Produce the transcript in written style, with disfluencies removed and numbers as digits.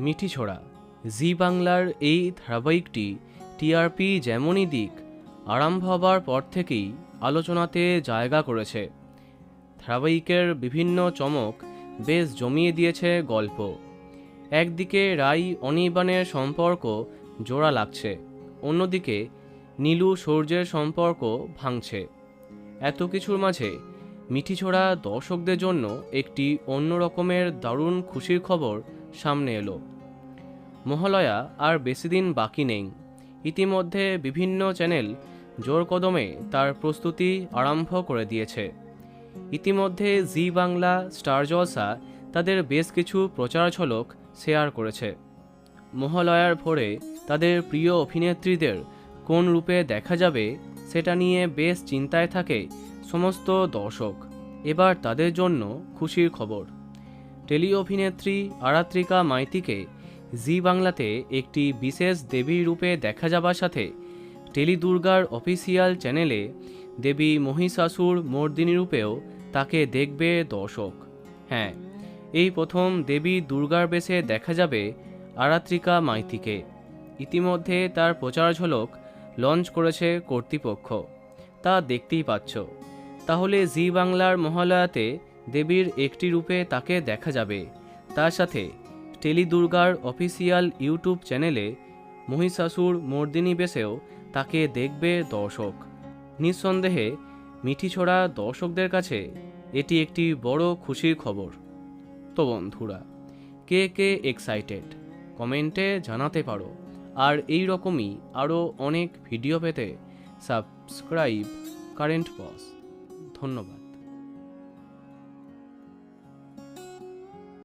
মিঠিছোড়া জি বাংলার এই ধারাবাহিকটি টিআরপি যেমনই দিক আরম্ভ হবার পর থেকেই আলোচনাতে জায়গা করেছে। ধারাবাহিকের বিভিন্ন চমক বেশ জমিয়ে দিয়েছে গল্প। একদিকে রাই অনির্বাণের সম্পর্ক জোড়া লাগছে, অন্যদিকে নীলু সূর্যের সম্পর্ক ভাঙছে। এত কিছুর মাঝে মিঠিছোড়া দর্শকদের জন্য একটি অন্য রকমের দারুণ খুশির খবর সামনে এলো। মহালয়া আর বেশি দিন বাকি নেই। ইতিমধ্যে বিভিন্ন চ্যানেল জোর কদমে তার প্রস্তুতি আরম্ভ করে দিয়েছে। ইতিমধ্যে জি বাংলা, স্টার জলসা তাদের বেশ কিছু প্রচার ঝলক শেয়ার করেছে। মহালয়ার ভোরে তাদের প্রিয় অভিনেত্রীদের কোন রূপে দেখা যাবে সেটা নিয়ে বেশ চিন্তায় থাকে সমস্ত দর্শক। এবার তাদের জন্য খুশির খবর। টেলি অভিনেত্রী আরাত্রিকা মাইতিকে জি বাংলাতে একটি বিশেষ দেবী রূপে দেখা যাবার সাথে টেলি দুর্গার অফিসিয়াল চ্যানেলে দেবী মহিষাসুর মর্দিনী রূপেও তাকে দেখবে দর্শক। হ্যাঁ, এই প্রথম দেবী দুর্গার বেশে দেখা যাবে আরাত্রিকা মাইতিকে। ইতিমধ্যে তার প্রচার ঝলক লঞ্চ করেছে কর্তৃপক্ষ, তা দেখতেই পাচ্ছ। তাহলে জি বাংলার মহালয়াতে দেবীর একটি রূপে তাকে দেখা যাবে, তার সাথে টেলি দুর্গার অফিসিয়াল ইউটিউব চ্যানেলে মহিষাসুর মর্দিনী বেশেও তাকে দেখবে দর্শক। নিঃসন্দেহে মিঠিছোড়া দর্শকদের কাছে এটি একটি বড় খুশির খবর। তো বন্ধুরা, কে কে এক্সাইটেড কমেন্টে জানাতে পারো। আর এই রকমই আরও অনেক ভিডিও পেতে সাবস্ক্রাইব কারেন্ট বস। ধন্যবাদ।